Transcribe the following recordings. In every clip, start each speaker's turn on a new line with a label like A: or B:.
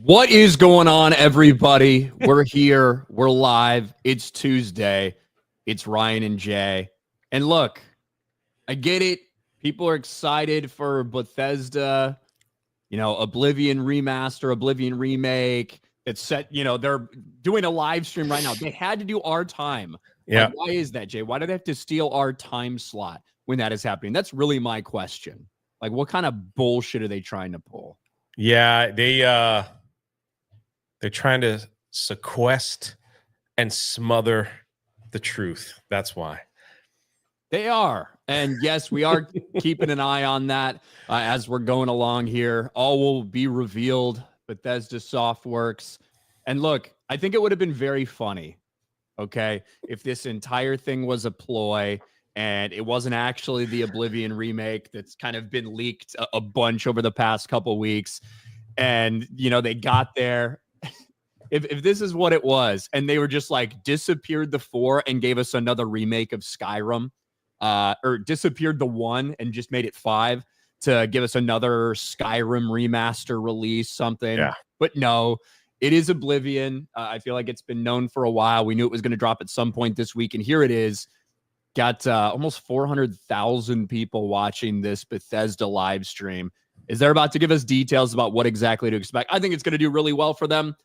A: What is going on, everybody? We're here. We're live. It's Tuesday. It's Ryan and Jay. And look, I get it. People are excited for Bethesda, Oblivion Remaster, Oblivion Remake. It's set, they're doing a live stream right now. They had to do our time.
B: Yeah.
A: Like, why is that, Jay? Why do they have to steal our time slot when that is happening? That's really my question. Like, what kind of bullshit are they trying to pull?
B: Yeah, they're trying to sequester and smother the truth. That's why.
A: They are. And yes, we are keeping an eye on that as we're going along here. All will be revealed. Bethesda Softworks. And look, I think it would have been very funny, okay, if this entire thing was a ploy and it wasn't actually the Oblivion remake that's kind of been leaked a bunch over the past couple weeks. And, they got there. If this is what it was, and they were just like disappeared the 4 and gave us another remake of Skyrim, or disappeared the 1 and just made it 5 to give us another Skyrim remaster release, something.
B: Yeah.
A: But no, it is Oblivion. I feel like it's been known for a while. We knew it was going to drop at some point this week, and here it is. Got almost 400,000 people watching this Bethesda live stream. Is they're about to give us details about what exactly to expect. I think it's going to do really well for them.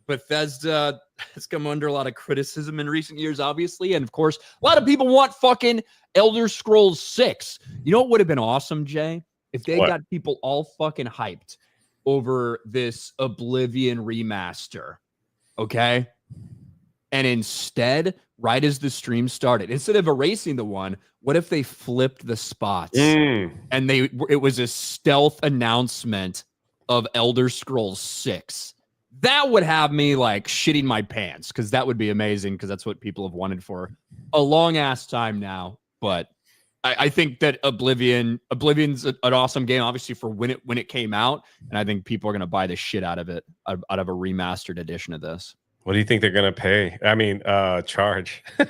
A: Bethesda has come under a lot of criticism in recent years, obviously. And of course, a lot of people want fucking Elder Scrolls 6. You know what would have been awesome, Jay? If they got people all fucking hyped over this Oblivion remaster. Okay? And instead, right as the stream started, instead of erasing the 1, what if they flipped the spots? And it was a stealth announcement of Elder Scrolls 6. That would have me like shitting my pants, because that would be amazing, because that's what people have wanted for a long ass time now. But I think that Oblivion's an awesome game, obviously, for when it came out, and I think people are gonna buy the shit out of it, out of a remastered edition of this.
B: What do you think they're gonna pay? I mean, charge. They're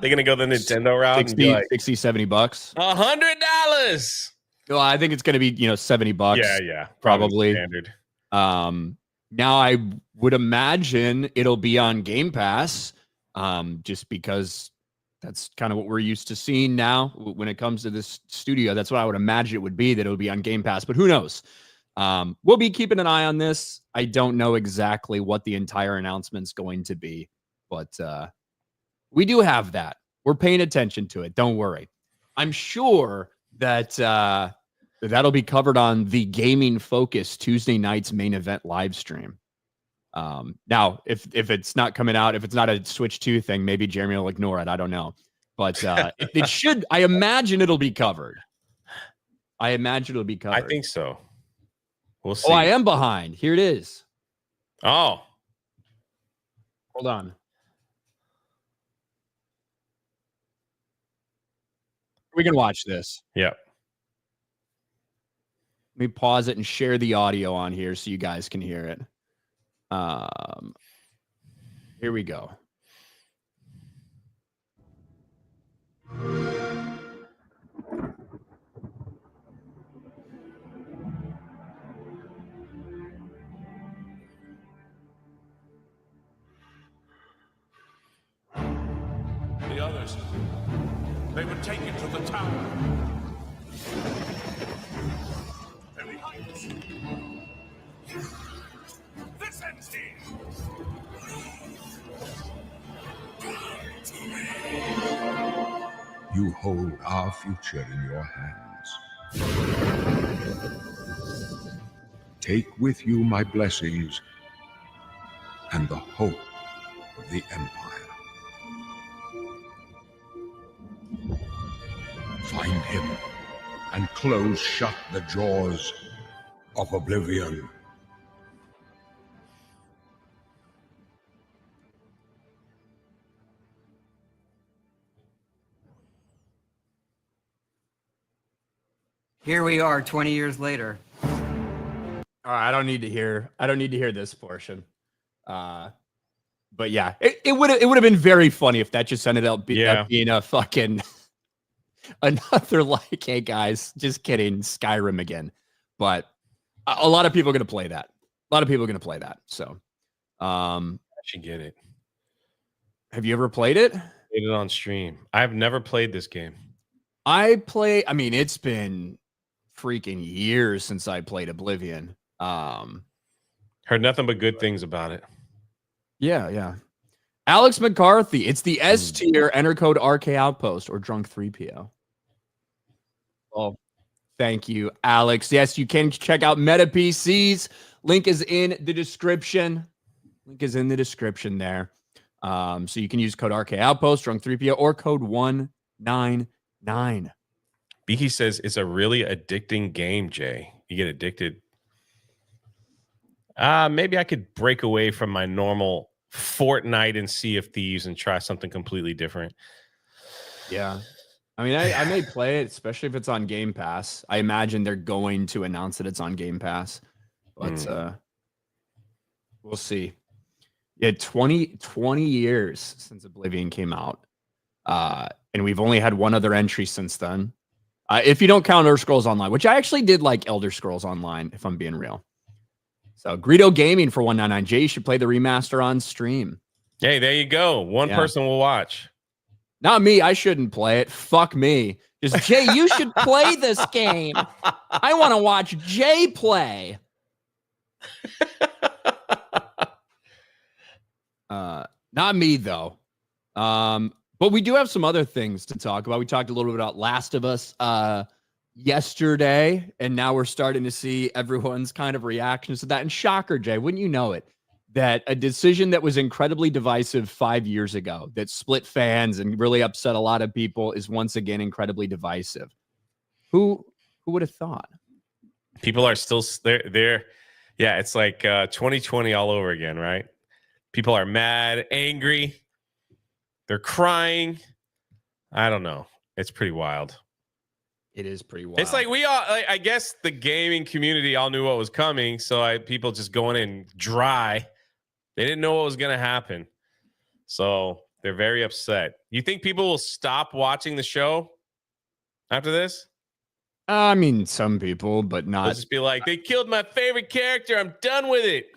B: gonna go the Nintendo route
A: 60,
B: and be like
A: $60, $70.
B: $100.
A: Well, I think it's gonna be $70.
B: Yeah,
A: probably
B: standard.
A: Now I would imagine it'll be on Game Pass, just because that's kind of what we're used to seeing now when it comes to this studio. That's what I would imagine it would be, that it would be on Game Pass, but who knows? We'll be keeping an eye on this. I don't know exactly what the entire announcement's going to be, but we do have that. We're paying attention to it. Don't worry. I'm sure that that'll be covered on the Gaming Focus Tuesday night's main event live stream. Now, if it's not coming out, if it's not a Switch 2 thing, maybe Jeremy will ignore it. I don't know. But it should. I imagine it'll be covered. I think
B: so. We'll see.
A: Oh, I am behind. Here it is.
B: Oh.
A: Hold on. We can watch this.
B: Yeah.
A: Let me pause it and share the audio on here so you guys can hear it. Here we go.
C: The others, they were taken to the tower. They're behind us. This ends here.
D: You hold our future in your hands. Take with you my blessings and the hope of the Empire. Find him and close shut the jaws of Oblivion.
E: Here we are 20 years later.
A: All right, I don't need to hear this portion. But yeah, it would have been very funny if that just ended up being a fucking another like, hey guys, just kidding, Skyrim again. But A lot of people are going to play that. A lot of people are going to play that. So,
B: I should get it.
A: have you ever played it?
B: Played it on stream. I've never played this game.
A: I mean, it's been freaking years since I played Oblivion.
B: Heard nothing but good things about it.
A: Yeah. Alex McCarthy. It's the S tier. Enter code RK Outpost or Drunk 3PO. Oh, thank you, Alex. Yes, you can check out Meta PCs. Link is in the description. Link is in the description there. So you can use code RK Outpost, Drunk 3PO, or code 199.
B: Beaky says it's a really addicting game, Jay. You get addicted. Maybe I could break away from my normal Fortnite and Sea of Thieves and try something completely different.
A: Yeah. I mean, I may play it, especially if it's on Game Pass. I imagine they're going to announce that it's on Game Pass. But we'll see. Yeah, 20 years since Oblivion came out. And we've only had one other entry since then. If you don't count Elder Scrolls Online, which I actually did like Elder Scrolls Online, if I'm being real. So Greedo Gaming for 199. Jay, you should play the remaster on stream.
B: Hey, there you go. One person will watch.
A: Not me. I shouldn't play it. Fuck me. Just Jay, you should play this game. I want to watch Jay play. Not me though. But we do have some other things to talk about. We talked a little bit about Last of Us yesterday, and now we're starting to see everyone's kind of reactions to that. And shocker, Jay, wouldn't you know it, that a decision that was incredibly divisive 5 years ago, that split fans and really upset a lot of people, is once again incredibly divisive. Who would have thought?
B: People are still there. Yeah, it's like 2020 all over again, right? People are mad, angry. They're crying. I don't know. It's pretty wild.
A: It is pretty wild.
B: It's like we all, I guess the gaming community all knew what was coming. So people just going in dry. They didn't know what was going to happen. So they're very upset. You think people will stop watching the show after this?
A: I mean, some people, but not.
B: They'll just be like, they killed my favorite character. I'm done with it.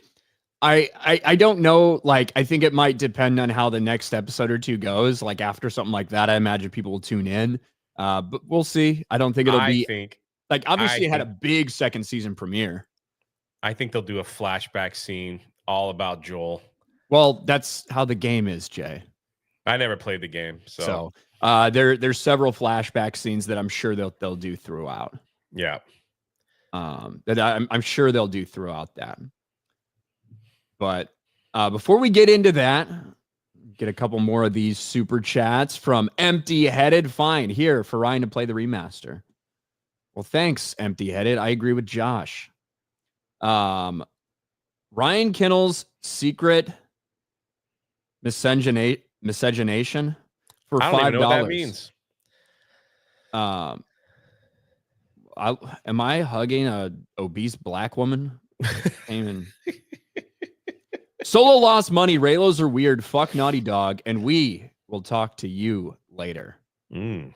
A: I don't know. Like, I think it might depend on how the next episode or two goes. Like after something like that, I imagine people will tune in. But we'll see. I don't think it'll be like, obviously it had a big second season premiere. I
B: think they'll do a flashback scene all about Joel.
A: Well, that's how the game is, Jay.
B: I never played the game, so
A: there's several flashback scenes that I'm sure they'll do throughout.
B: Yeah.
A: That I'm sure they'll do throughout that. But before we get into that, get a couple more of these super chats from Empty Headed. Fine, here for Ryan to play the remaster. Well, thanks, Empty Headed. I agree with Josh. Ryan Kinnell's secret miscegenation for $5.
B: I don't even know what that means.
A: Am I hugging a obese black woman? Amen. Solo lost money. Raylos are weird. Fuck Naughty Dog. And we will talk to you later. Thank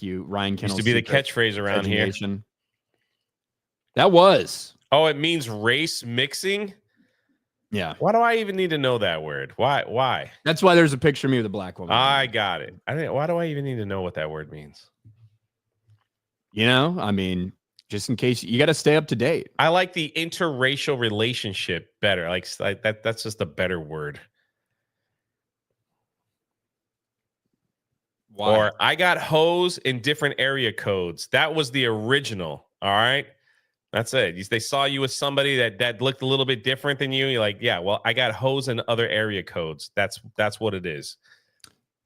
A: you, Ryan Kinnell.
B: Used to be the catchphrase around here.
A: That was.
B: Oh, it means race mixing?
A: Yeah.
B: Why do I even need to know that word? Why?
A: That's why there's a picture of me with a black woman.
B: I got it. Why do I even need to know what that word means?
A: You know, I mean, just in case, you got to stay up to date.
B: I like the interracial relationship better. Like that. That's just a better word.
A: Why?
B: Or I got hoes in different area codes. That was the original. All right. That's it. They saw you with somebody that looked a little bit different than you. You're like, yeah, well, I got hoes in other area codes. That's what it is.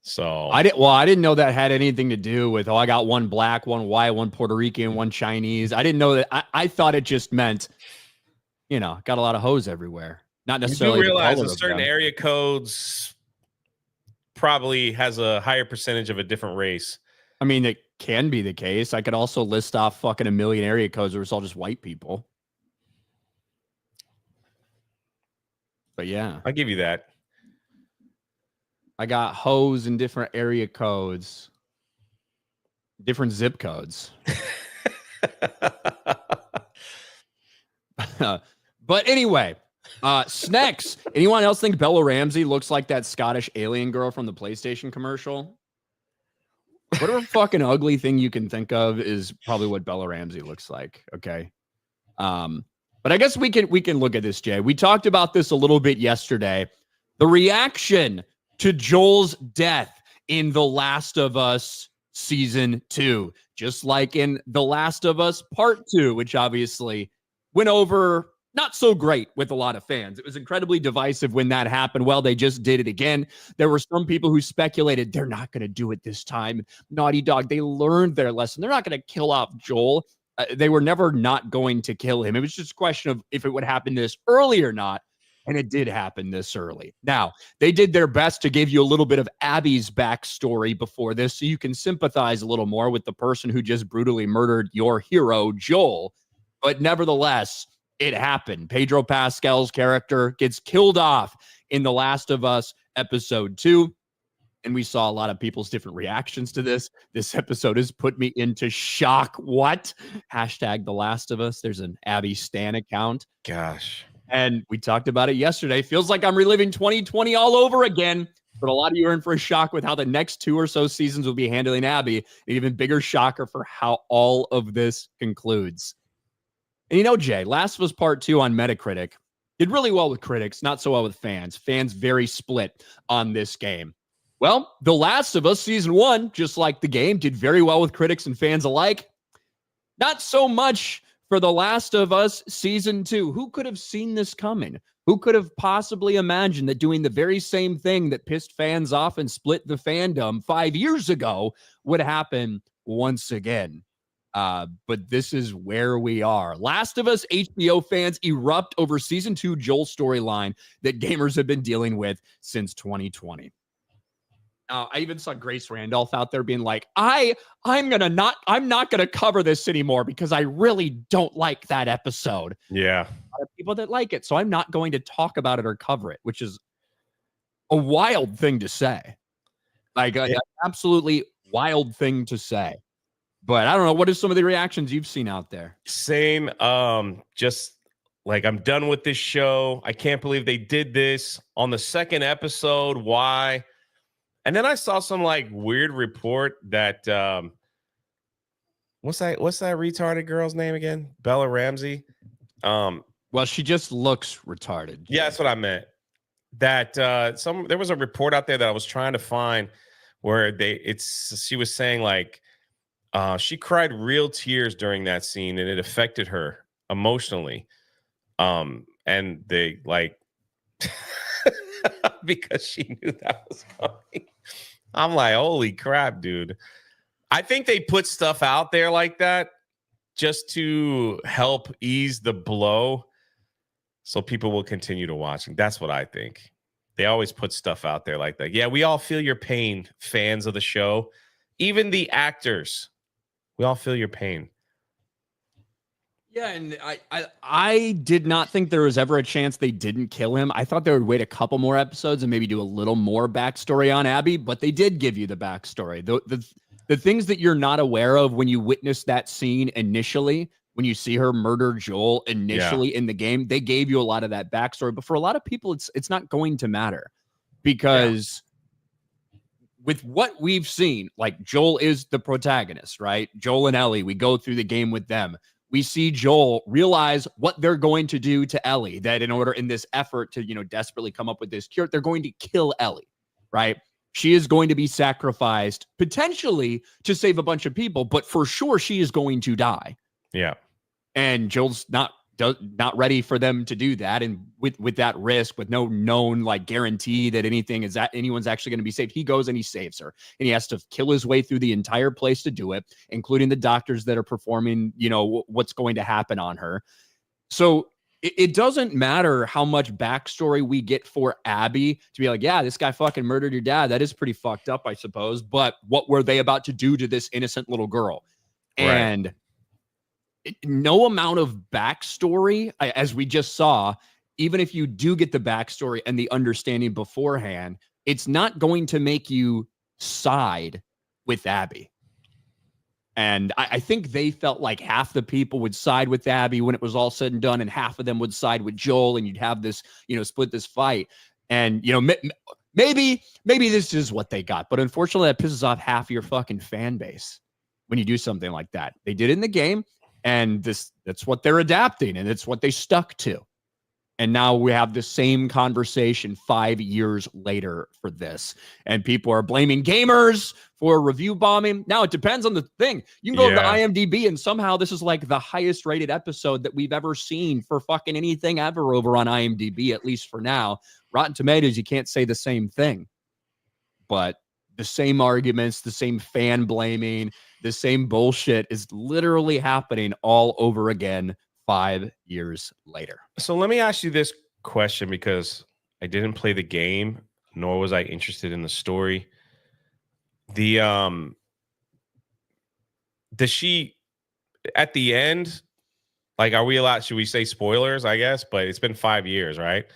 B: So
A: I didn't know that had anything to do with, I got one black, one white, one Puerto Rican, one Chinese. I didn't know that. I thought it just meant, got a lot of hoes everywhere. Not necessarily.
B: You do realize that certain area codes probably has a higher percentage of a different race.
A: I mean, it can be the case. I could also list off fucking a million area codes where it's all just white people. But yeah.
B: I'll give you that.
A: I got hoes in different area codes, different zip codes. But anyway, Snacks. Anyone else think Bella Ramsey looks like that Scottish alien girl from the PlayStation commercial? Whatever fucking ugly thing you can think of is probably what Bella Ramsey looks like. Okay. But I guess we can look at this, Jay. We talked about this a little bit yesterday. The reaction to Joel's death in The Last of Us Season 2, just like in The Last of Us Part 2, which obviously went over not so great with a lot of fans. It was incredibly divisive when that happened. Well, they just did it again. There were some people who speculated they're not going to do it this time. Naughty Dog, they learned their lesson. They're not going to kill off Joel. They were never not going to kill him. It was just a question of if it would happen this early or not. And it did happen this early. Now, they did their best to give you a little bit of Abby's backstory before this so you can sympathize a little more with the person who just brutally murdered your hero, Joel. But nevertheless, it happened. Pedro Pascal's character gets killed off in The Last of Us Episode 2. And we saw a lot of people's different reactions to this. This episode has put me into shock. What? Hashtag The Last of Us. There's an Abby Stan account.
B: Gosh.
A: And we talked about it yesterday. Feels like I'm reliving 2020 all over again. But a lot of you are in for a shock with how the next 2 or so seasons will be handling Abby. An even bigger shocker for how all of this concludes. And you know, Jay, Last of Us Part 2 on Metacritic did really well with critics, not so well with fans. Fans very split on this game. Well, The Last of Us Season 1, just like the game, did very well with critics and fans alike. Not so much for The Last of Us Season 2. Who could have seen this coming? Who could have possibly imagined that doing the very same thing that pissed fans off and split the fandom 5 years ago would happen once again? But this is where we are. Last of Us HBO fans erupt over Season 2 Joel storyline that gamers have been dealing with since 2020. I even saw Grace Randolph out there being like, I'm not gonna cover this anymore because I really don't like that episode.
B: Yeah.
A: A lot of people that like it, so I'm not going to talk about it or cover it, which is a wild thing to say. Like an absolutely wild thing to say. But I don't know. What are some of the reactions you've seen out there?
B: Same. Just like, I'm done with this show. I can't believe they did this on the second episode. Why? And then I saw some like weird report that what's that retarded girl's name again? Bella Ramsey.
A: Well, she just looks retarded.
B: Yeah, that's what I meant. That there was a report out there that I was trying to find where she was saying like she cried real tears during that scene and it affected her emotionally. And they like because she knew that was coming. I'm like, holy crap, dude. I think they put stuff out there like that just to help ease the blow so people will continue to watch. And that's what I think. They always put stuff out there like that. Yeah, we all feel your pain, fans of the show. Even the actors, we all feel your pain.
A: Yeah, and I did not think there was ever a chance they didn't kill him. I thought they would wait a couple more episodes and maybe do a little more backstory on Abby, but they did give you the backstory. The things that you're not aware of when you witness that scene initially, when you see her murder Joel initially in the game, they gave you a lot of that backstory. But for a lot of people, it's not going to matter because with what we've seen, like Joel is the protagonist, right? Joel and Ellie, we go through the game with them. We see Joel realize what they're going to do to Ellie, that in this effort to, desperately come up with this cure, they're going to kill Ellie, right? She is going to be sacrificed potentially to save a bunch of people, but for sure she is going to die.
B: Yeah.
A: And Joel's not ready for them to do that. And with that risk, with no known like guarantee that anyone's actually going to be saved, he goes and he saves her. And he has to kill his way through the entire place to do it, including the doctors that are performing, what's going to happen on her. So it doesn't matter how much backstory we get for Abby to be like, yeah, this guy fucking murdered your dad. That is pretty fucked up, I suppose. But what were they about to do to this innocent little girl?
B: Right.
A: And no amount of backstory, as we just saw, even if you do get the backstory and the understanding beforehand, it's not going to make you side with Abby. And I think they felt like half the people would side with Abby when it was all said and done, and half of them would side with Joel, and you'd have this, split this fight. And, maybe this is what they got. But unfortunately, that pisses off half of your fucking fan base when you do something like that. They did it in the game, and that's what they're adapting, and it's what they stuck to. And now we have the same conversation 5 years later for this. And people are blaming gamers for review bombing. Now, it depends on the thing. You can go to the IMDb, and somehow this is like the highest rated episode that we've ever seen for fucking anything ever over on IMDb, at least for now. Rotten Tomatoes, you can't say the same thing. But the same arguments, the same fan blaming, the same bullshit is literally happening all over again 5 years later.
B: So let me ask you this question, because I didn't play the game, nor was I interested in the story. Does she at the end, like, are we allowed, should we say spoilers, I guess, but it's been 5 years, right?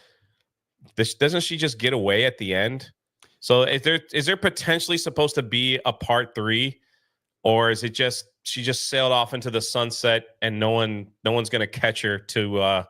B: Doesn't she just get away at the end? So is there potentially supposed to be a part 3, or is it just she just sailed off into the sunset and no one's gonna catch her to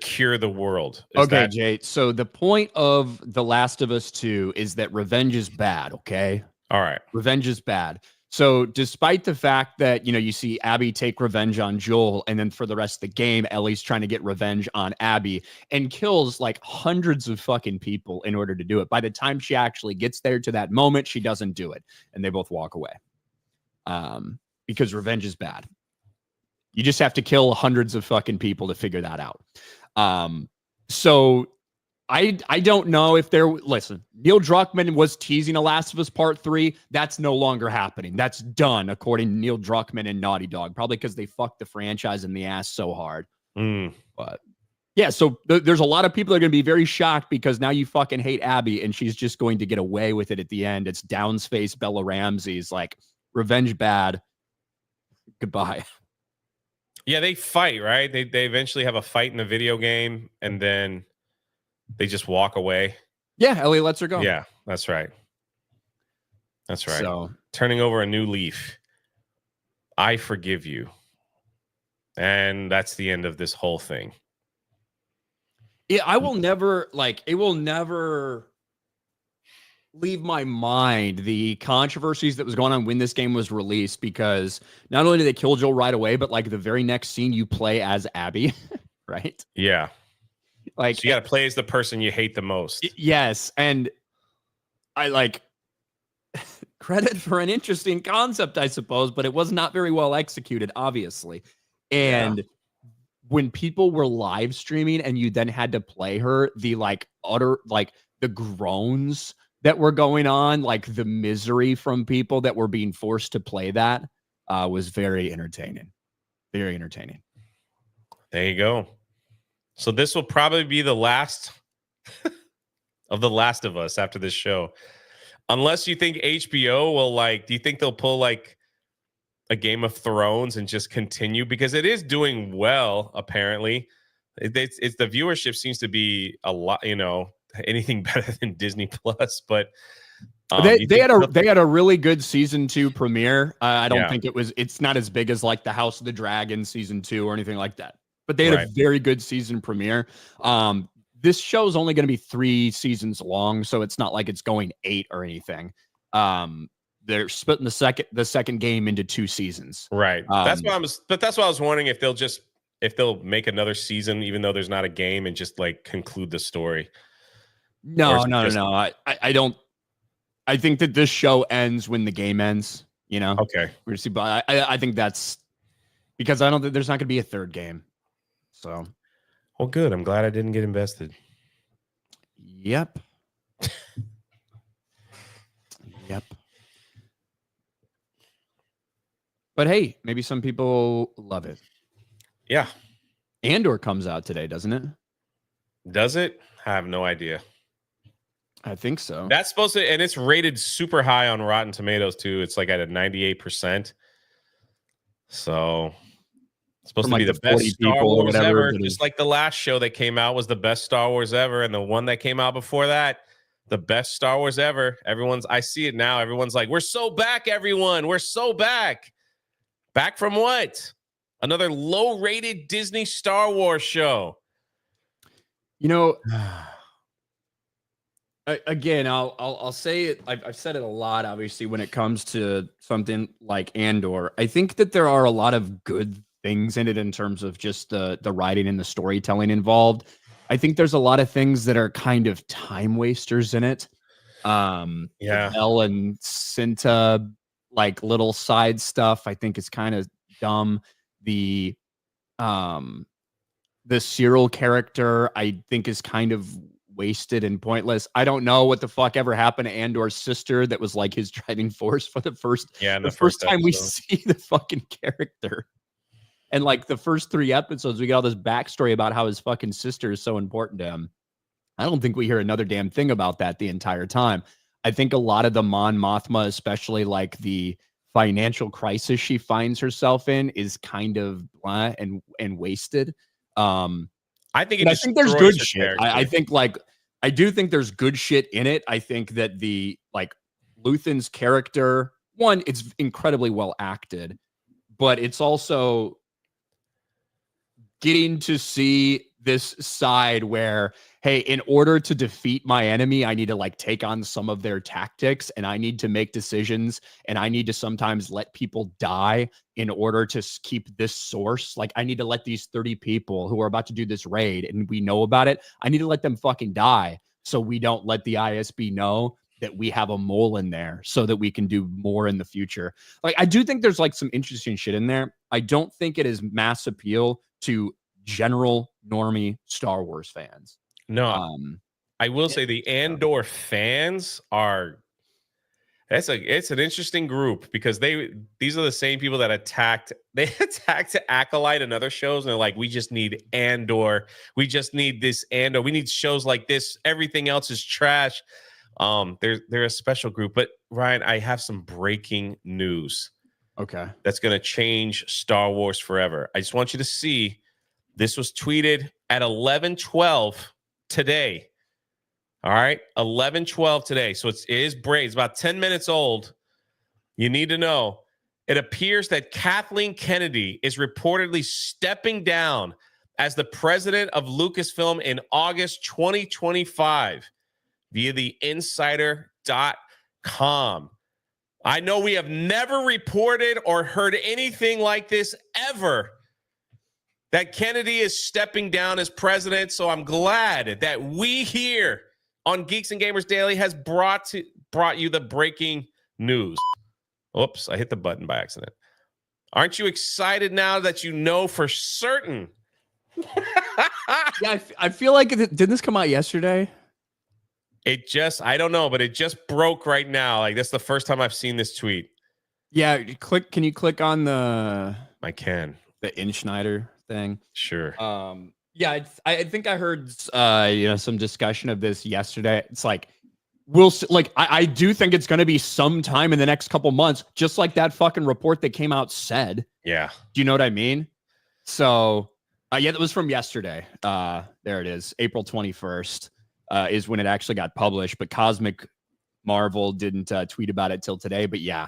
B: cure the world?
A: Jay. So the point of The Last of Us 2 is that revenge is bad. Okay.
B: All right.
A: Revenge is bad. So despite the fact that, you see Abby take revenge on Joel, and then for the rest of the game, Ellie's trying to get revenge on Abby and kills like hundreds of fucking people in order to do it. By the time she actually gets there to that moment, she doesn't do it. And they both walk away. Because revenge is bad. You just have to kill hundreds of fucking people to figure that out. So I don't know if listen, Neil Druckmann was teasing a Last of Us Part 3. That's no longer happening. That's done, according to Neil Druckmann and Naughty Dog, probably because they fucked the franchise in the ass so hard. But yeah, so there's a lot of people that are going to be very shocked because now you fucking hate Abby and she's just going to get away with it at the end. It's Down's face, Bella Ramsey's like, revenge bad. Goodbye.
B: Yeah, they fight, right? They eventually have a fight in the video game, and then they just walk away.
A: Yeah, Ellie lets her go.
B: Yeah, that's right. That's right.
A: So
B: turning over a new leaf. I forgive you. And that's the end of this whole thing.
A: Yeah, it will never leave my mind the controversies that was going on when this game was released, because not only did they kill Joel right away, but like the very next scene you play as Abby, right?
B: Yeah.
A: Like,
B: so you got to play as the person you hate the most.
A: Yes. And I like credit for an interesting concept, I suppose, but it was not very well executed, obviously. And when people were live streaming and you then had to play her, the like utter, like the groans that were going on, like the misery from people that were being forced to play that was very entertaining. Very entertaining.
B: There you go. So this will probably be the last of The Last of Us after this show. Unless you think HBO will do you think they'll pull like a Game of Thrones and just continue? Because it is doing well, apparently. It's the viewership seems to be a lot, anything better than Disney Plus, but
A: they had a really good season 2 premiere. I don't think it's not as big as like the House of the Dragon season 2 or anything like that, but they had a very good season premiere. This show is only going to be 3 seasons long, so it's not like it's going 8 or anything. They're splitting the second game into 2 seasons.
B: Right. That's why I was wondering if they'll make another season, even though there's not a game, and just like conclude the story.
A: No. I don't. I think that this show ends when the game ends. Okay. We're gonna see, but I think that's because I don't think there's not gonna be a third game. So.
B: Well, good. I'm glad I didn't get invested.
A: Yep. Yep. But hey, maybe some people love it.
B: Yeah.
A: Andor comes out today, doesn't it?
B: Does it? I have no idea.
A: I think so.
B: That's supposed to, and it's rated super high on Rotten Tomatoes too. It's like at a 98%. So it's supposed to be the best Star Wars ever. Just like the last show that came out was the best Star Wars ever, and the one that came out before that, the best Star Wars ever. I see it now. Everyone's like, "We're so back, everyone. We're so back." Back from what? Another low-rated Disney Star Wars show.
A: You know, again, I'll say it. I've said it a lot, obviously, when it comes to something like Andor. I think that there are a lot of good things in it in terms of just the writing and the storytelling involved. I think there's a lot of things that are kind of time wasters in it. The Bell and Cinta, like little side stuff, I think is kind of dumb. The Cyril character, I think, is kind of wasted and pointless. I don't know what the fuck ever happened to Andor's sister that was like his driving force for the first time we see the fucking character. And like the first 3 episodes, we get all this backstory about how his fucking sister is so important to him. I don't think we hear another damn thing about that the entire time. I think a lot of the Mon Mothma, especially like the financial crisis she finds herself in, is kind of blah and wasted.
B: I think
A: there's good shit. I think like I do think there's good shit in it. I think that the like Luthen's character, one, it's incredibly well acted, but it's also getting to see this side where, hey, in order to defeat my enemy, I need to like take on some of their tactics, and I need to make decisions, and I need to sometimes let people die in order to keep this source. Like I need to let these 30 people who are about to do this raid, and we know about it, I need to let them fucking die so we don't let the ISB know that we have a mole in there so that we can do more in the future. Like I do think there's like some interesting shit in there. I don't think it is mass appeal to general normie Star Wars fans.
B: No, I will say the Andor fans are. It's an interesting group because these are the same people that attacked Acolyte and other shows, and they're like, we just need Andor, we just need this Andor, we need shows like this. Everything else is trash. They're a special group. But Ryan, I have some breaking news.
A: Okay,
B: that's gonna change Star Wars forever. I just want you to see. This was tweeted at 11:12 today. All right, 11:12 today. So it is brave. It's about 10 minutes old. You need to know. It appears that Kathleen Kennedy is reportedly stepping down as the president of Lucasfilm in August 2025 via the insider.com. I know we have never reported or heard anything like this ever, that Kennedy is stepping down as president. So I'm glad that we here on Geeks and Gamers Daily has brought you the breaking news. Oops, I hit the button by accident. Aren't you excited now that you know for certain?
A: Yeah, I feel like didn't this come out yesterday?
B: I don't know, but it just broke right now. Like that's the first time I've seen this tweet.
A: Yeah, can you click on the InSchneider thing?
B: Sure.
A: Yeah, I think I heard some discussion of this yesterday. It's like I do think it's going to be sometime in the next couple months, just like that fucking report that came out said.
B: Yeah.
A: Do you know what I mean? So yeah, that was from yesterday. There it is. April 21st is when it actually got published, but Cosmic Marvel didn't tweet about it till today. But yeah,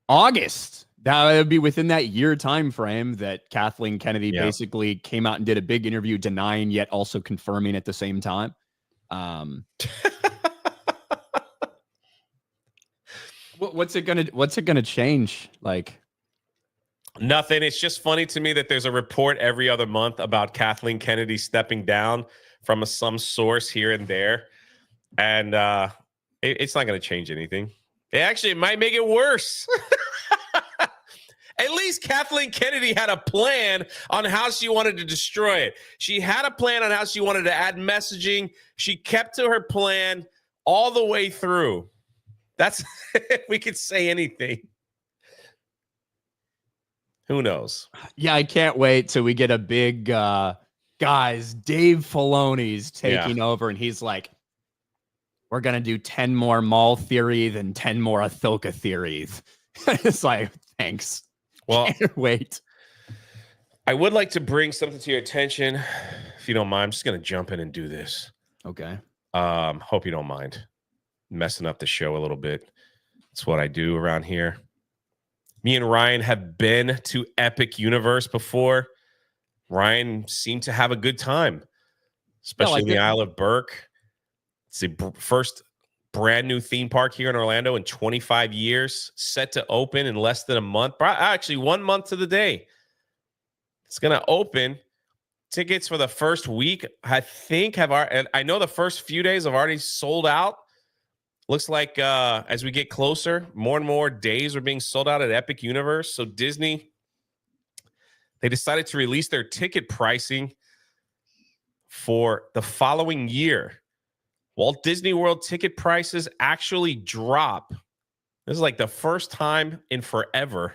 A: August. That would be within that year time frame that Kathleen Kennedy basically came out and did a big interview denying yet also confirming at the same time. What's it gonna change? Like
B: nothing. It's just funny to me that there's a report every other month about Kathleen Kennedy stepping down from some source here and there, and it's not going to change anything. It might make it worse. At least Kathleen Kennedy had a plan on how she wanted to destroy it. She had a plan on how she wanted to add messaging. She kept to her plan all the way through. That's we could say anything. Who knows?
A: Yeah, I can't wait till we get a big guys. Dave Filoni's taking over, and he's like, "We're gonna do 10 more Maul theory than 10 more Ahsoka theories." It's like, thanks.
B: Well,
A: can't wait.
B: I would like to bring something to your attention, if you don't mind. I'm just gonna jump in and do this.
A: Okay.
B: Hope you don't mind messing up the show a little bit. It's what I do around here. Me and Ryan have been to Epic Universe before. Ryan seemed to have a good time, especially in the Isle of Burke. It's the first brand new theme park here in Orlando in 25 years, set to open in less than a month. Actually, 1 month to the day. It's going to open. Tickets for the first week, I think, I know the first few days have already sold out. Looks like as we get closer, more and more days are being sold out at Epic Universe. So Disney, they decided to release their ticket pricing for the following year. Walt Disney World ticket prices actually drop. This is like the first time in forever.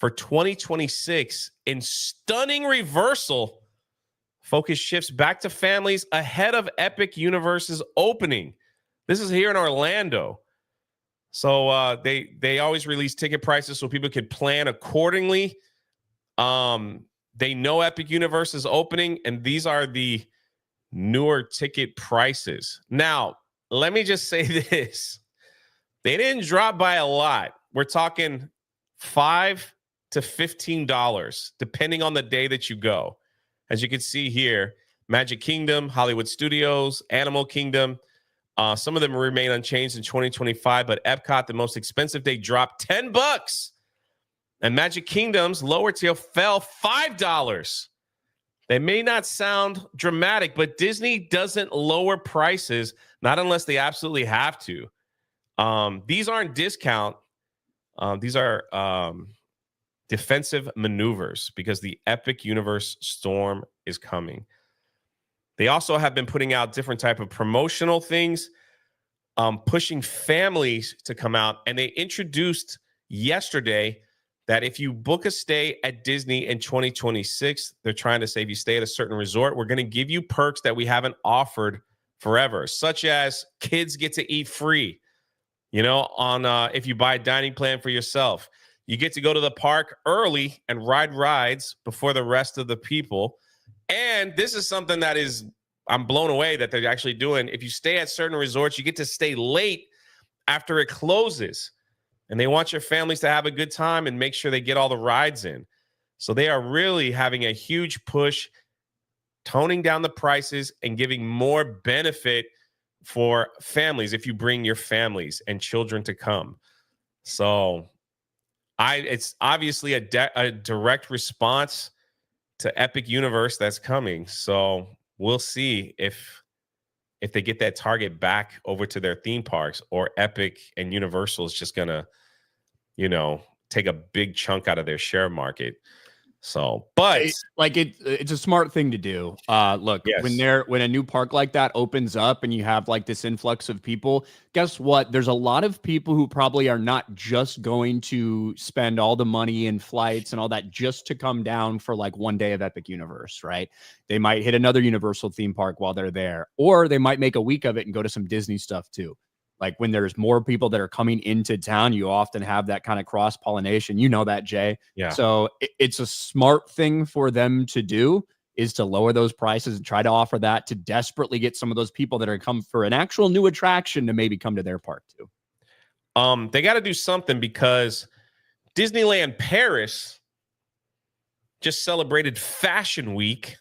B: For 2026, in stunning reversal, focus shifts back to families ahead of Epic Universe's opening. This is here in Orlando. So they always release ticket prices so people can plan accordingly. They know Epic Universe is opening, and these are the newer ticket prices. Now, let me just say this. They didn't drop by a lot. We're talking $5 to $15, depending on the day that you go. As you can see here, Magic Kingdom, Hollywood Studios, Animal Kingdom, some of them remain unchanged in 2025, but Epcot, the most expensive day, dropped $10. And Magic Kingdom's lower tier fell $5. They may not sound dramatic, but Disney doesn't lower prices, not unless they absolutely have to. These aren't discount. These are defensive maneuvers because the Epic Universe storm is coming. They also have been putting out different type of promotional things, pushing families to come out. And they introduced yesterday that if you book a stay at Disney in 2026, they're trying to say if you stay at a certain resort, we're going to give you perks that we haven't offered forever, such as kids get to eat free, on if you buy a dining plan for yourself. You get to go to the park early and ride rides before the rest of the people. And this is something that I'm blown away that they're actually doing. If you stay at certain resorts, you get to stay late after it closes. And they want your families to have a good time and make sure they get all the rides in. So they are really having a huge push, toning down the prices and giving more benefit for families if you bring your families and children to come. So it's obviously a direct response to Epic Universe that's coming. So we'll see if they get that target back over to their theme parks, or Epic and Universal is just gonna, take a big chunk out of their share market. So, but
A: it's a smart thing to do. Look,
B: yes.
A: when a new park like that opens up and you have like this influx of people, guess what? There's a lot of people who probably are not just going to spend all the money in flights and all that just to come down for like one day of Epic Universe, right? They might hit another Universal theme park while they're there, or they might make a week of it and go to some Disney stuff too. Like when there's more people that are coming into town, you often have that kind of cross-pollination. You know that, Jay.
B: Yeah.
A: So it's a smart thing for them to do, is to lower those prices and try to offer that to desperately get some of those people that are come for an actual new attraction to maybe come to their park too.
B: They got to do something because Disneyland Paris just celebrated Fashion Week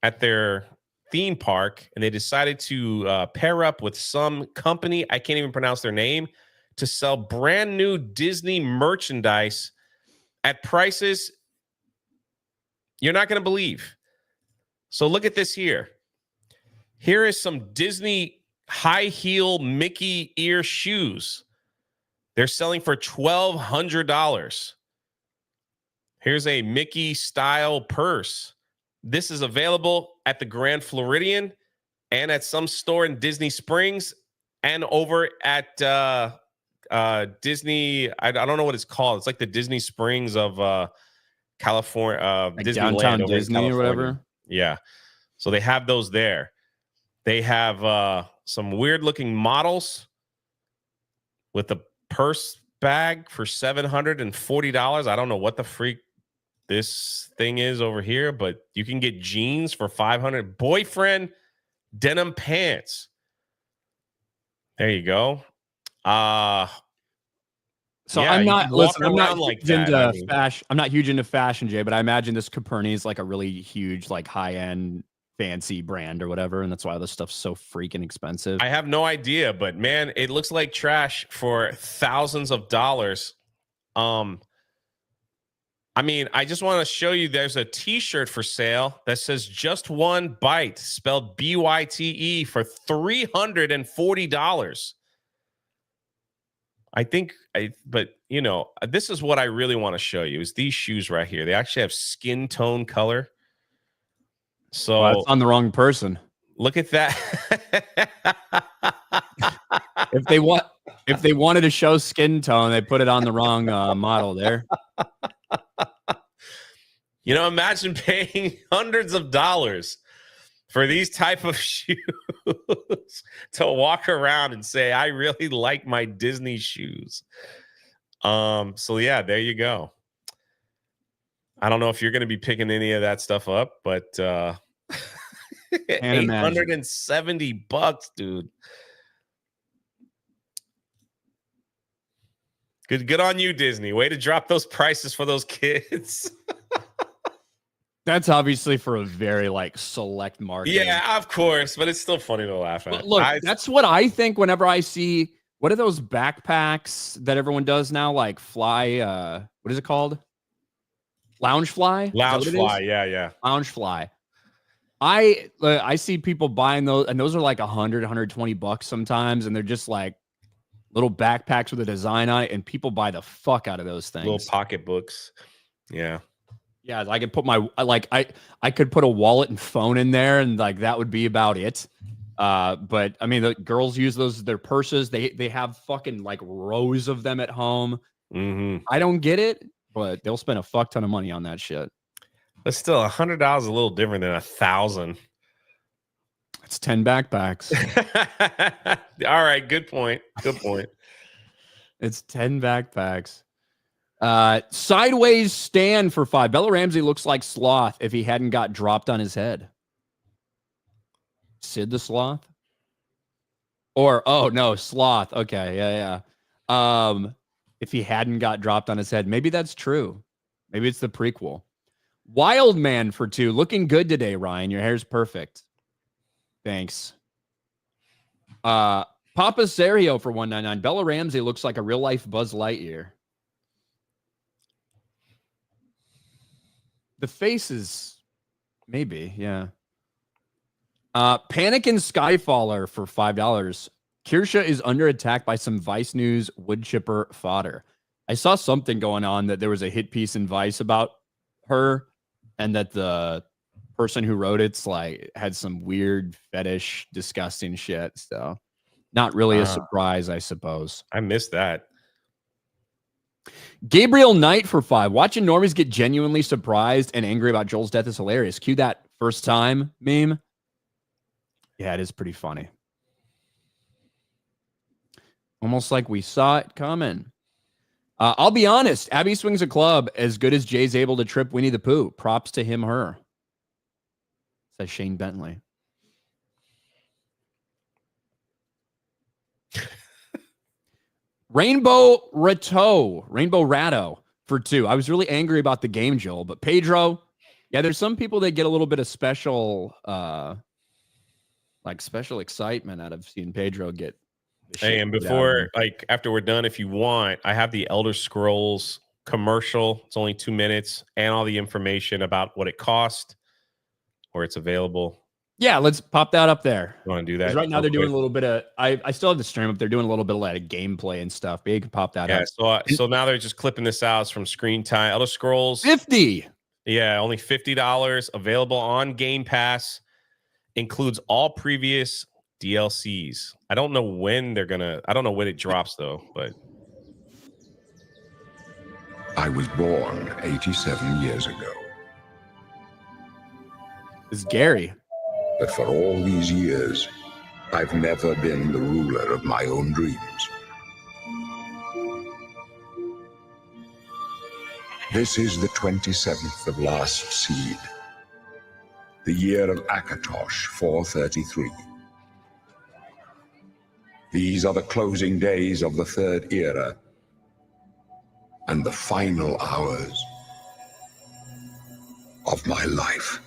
B: at their theme park, and they decided to pair up with some company, I can't even pronounce their name, to sell brand new Disney merchandise at prices you're not going to believe. So look at this here. Here is some Disney high heel Mickey ear shoes. They're selling for $1,200. Here's a Mickey style purse. This is available at the Grand Floridian and at some store in Disney Springs and over at Disney. I don't know what it's called. It's like the Disney Springs of California,
A: Like
B: Disneyland,
A: downtown
B: over in
A: Disney or
B: California.
A: whatever.
B: Yeah. So they have those there. They have some weird looking models with a purse bag for $740. I don't know what the freak this thing is over here, but you can get jeans for $500. Boyfriend denim pants. There you go.
A: So
B: Yeah,
A: I'm
B: you
A: not
B: could walk
A: listen. I'm not
B: around like
A: huge
B: that,
A: into
B: I mean.
A: fashion. I'm not huge into fashion, Jay. But I imagine this Caperni is like a really huge, like high end, fancy brand or whatever, and that's why this stuff's so freaking expensive.
B: I have no idea, but man, it looks like trash for thousands of dollars. I mean, I just want to show you there's a t-shirt for sale that says just one bite, spelled BYTE, for $340. But you know, this is what I really want to show you is these shoes right here. They actually have skin tone color. So
A: Well, that's on the wrong person.
B: look at that.
A: If they wanted to show skin tone, they put it on the wrong model there.
B: You know, imagine paying hundreds of dollars for these type of shoes to walk around and say, I really like my Disney shoes. So yeah, there you go. I don't know if you're going to be picking any of that stuff up, but $870, dude. Good on you, Disney. Way to drop those prices for those kids.
A: That's obviously for a very like select market.
B: Yeah, of course, but it's still funny to laugh at.
A: Look, that's what I think whenever I see what are those backpacks that everyone does now, like fly. What is it called? Lounge fly.
B: Lounge fly. Yeah.
A: Lounge fly. I see people buying those, and those are like $100-$120 sometimes, and they're just like little backpacks with a design on it, and people buy the fuck out of those things.
B: Little pocketbooks. Yeah.
A: Yeah, I could put I could put a wallet and phone in there, and like that would be about it. But I mean, the girls use those as their purses. They have fucking like rows of them at home.
B: Mm-hmm.
A: I don't get it, but they'll spend a fuck ton of money on that shit.
B: But still, $100 is a little different than $1,000.
A: It's 10 backpacks.
B: All right, good point.
A: It's 10 backpacks. Sideways stand for $5. Bella Ramsey looks like Sloth if he hadn't got dropped on his head. Sid the Sloth? Or, oh no, Sloth. Okay, yeah. If he hadn't got dropped on his head, maybe that's true. Maybe it's the prequel. Wild Man for $2. Looking good today, Ryan. Your hair's perfect. Thanks. Papa Serio for $1.99. Bella Ramsey looks like a real life Buzz Lightyear. The face is maybe, yeah. Panic in Skyfaller for $5. Kirsha is under attack by some Vice News wood chipper fodder. I saw something going on that there was a hit piece in Vice about her, and that the person who wrote it's like had some weird fetish, disgusting shit. So not really a surprise, I suppose.
B: I missed that.
A: Gabriel Knight for $5. Watching normies get genuinely surprised and angry about Joel's death is hilarious. Cue that first time meme. Yeah, it is pretty funny. Almost like we saw it coming. I'll be honest. Abby swings a club as good as Jay's able to trip Winnie the Pooh. Props to him, her. Says Shane Bentley. Rainbow Ratto for $2. I was really angry about the game, Joel, but Pedro, yeah, there's some people that get a little bit of special excitement out of seeing Pedro get.
B: Hey, and before, like, after we're done, if you want, I have the Elder Scrolls commercial. It's only 2 minutes, and all the information about what it cost, where it's available.
A: Yeah, let's pop that up there.
B: You want to do that?
A: Right now they're doing a little bit of. I still have the stream up. They're doing a little bit of like gameplay and stuff. But you can pop that up.
B: Yeah. So now they're just clipping this out. It's from Screen Time. Elder Scrolls
A: 50.
B: Yeah, only $50. Available on Game Pass. Includes all previous DLCs. I don't know when they're gonna. I don't know when it drops though. But
D: I was born 87 years ago.
A: This is Gary.
D: But for all these years, I've never been the ruler of my own dreams. This is the 27th of last seed, the year of Akatosh 433. These are the closing days of the third era, and the final hours of my life.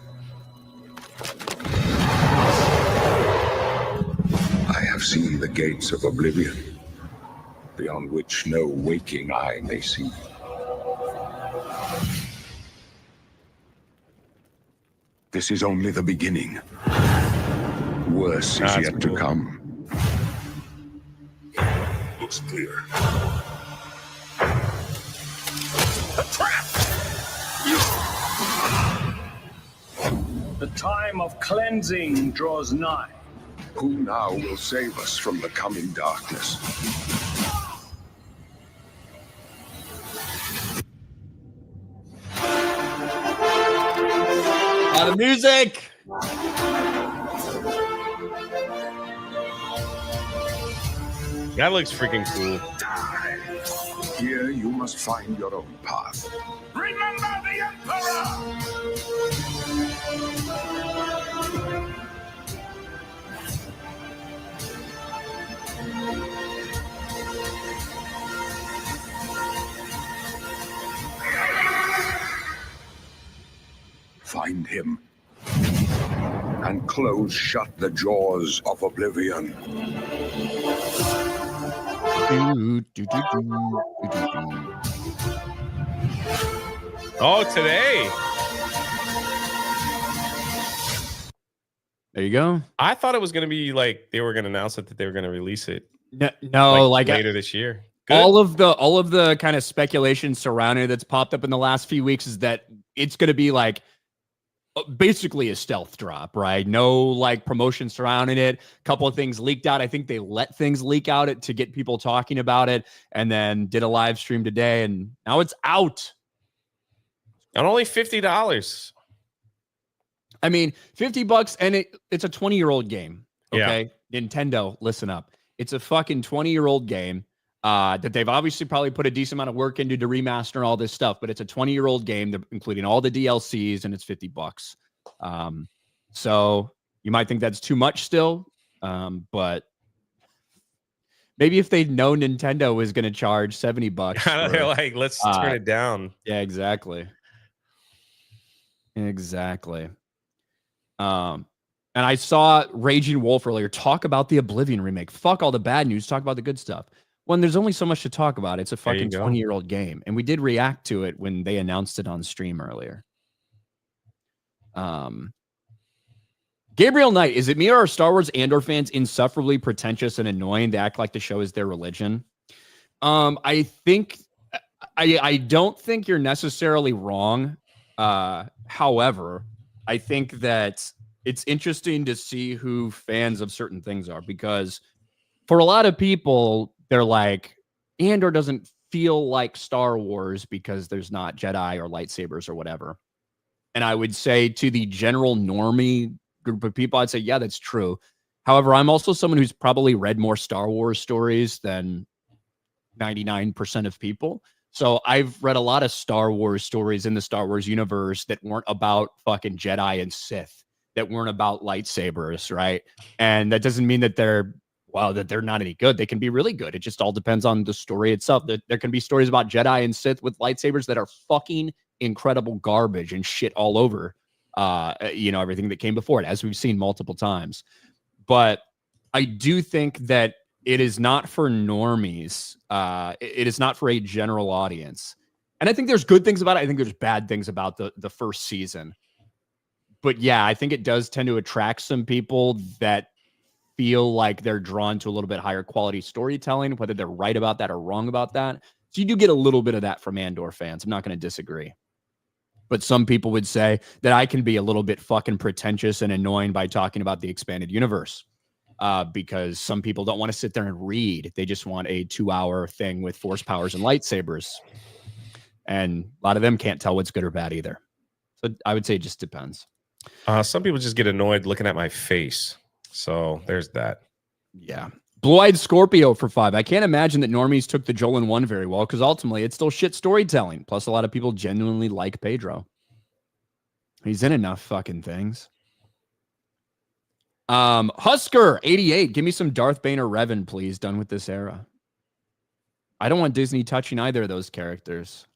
D: I have seen the gates of Oblivion, beyond which no waking eye may see. This is only the beginning. Worse is yet to come. Looks clear. A trap!
F: The time of cleansing draws nigh.
D: Who now will save us from the coming darkness?
A: A lot of music.
B: That looks freaking cool.
D: Here you must find your own path.
C: Remember the Emperor!
D: Find him and close shut the jaws of Oblivion.
B: Oh, today.
A: There you go.
B: I thought it was going to be like they were going to announce it, that they were going to release it
A: No, like
B: later this year. Good.
A: all of the kind of speculation surrounding it that's popped up in the last few weeks is that it's going to be like basically a stealth drop, right? No like promotion surrounding it. A couple of things leaked out. I think they let things leak out to get people talking about it, and then did a live stream today, and now it's out.
B: And only $50.
A: I mean, $50, and it's a 20-year-old game. Okay, yeah. Nintendo, listen up. It's a fucking 20-year-old game that they've obviously probably put a decent amount of work into to remaster and all this stuff, but it's a 20-year-old game, including all the DLCs, and it's $50. So you might think that's too much still, but maybe if they'd known Nintendo was going to charge $70,
B: they're like, let's turn it down.
A: Yeah, exactly. Exactly. And I saw Raging Wolf earlier talk about the Oblivion remake. Fuck all the bad news. Talk about the good stuff. When there's only so much to talk about, it's a fucking 20-year-old game. And we did react to it when they announced it on stream earlier. Gabriel Knight, is it me or are Star Wars Andor fans insufferably pretentious and annoying? They act like the show is their religion. I don't think you're necessarily wrong. However, I think that it's interesting to see who fans of certain things are, because for a lot of people, they're like, Andor doesn't feel like Star Wars because there's not Jedi or lightsabers or whatever. And I would say to the general normie group of people, I'd say, yeah, that's true. However, I'm also someone who's probably read more Star Wars stories than 99% of people. So I've read a lot of Star Wars stories in the Star Wars universe that weren't about fucking Jedi and Sith, that weren't about lightsabers, right? And that doesn't mean that they're not any good. They can be really good. It just all depends on the story itself. There can be stories about Jedi and Sith with lightsabers that are fucking incredible garbage and shit all over, everything that came before it, as we've seen multiple times. But I do think that it is not for normies. It is not for a general audience. And I think there's good things about it. I think there's bad things about the first season. But yeah, I think it does tend to attract some people that feel like they're drawn to a little bit higher quality storytelling, whether they're right about that or wrong about that. So you do get a little bit of that from Andor fans. I'm not going to disagree. But some people would say that I can be a little bit fucking pretentious and annoying by talking about the expanded universe. Because some people don't want to sit there and read. They just want a 2-hour thing with force powers and lightsabers. And a lot of them can't tell what's good or bad either. So I would say it just depends.
B: Some people just get annoyed looking at my face. So there's that.
A: Yeah. Blue-Eyed Scorpio for 5. I can't imagine that normies took the Jolan 1 very well, because ultimately it's still shit storytelling. Plus a lot of people genuinely like Pedro. He's in enough fucking things. Husker 88. Give me some Darth Bane or Revan, please. Done with this era. I don't want Disney touching either of those characters.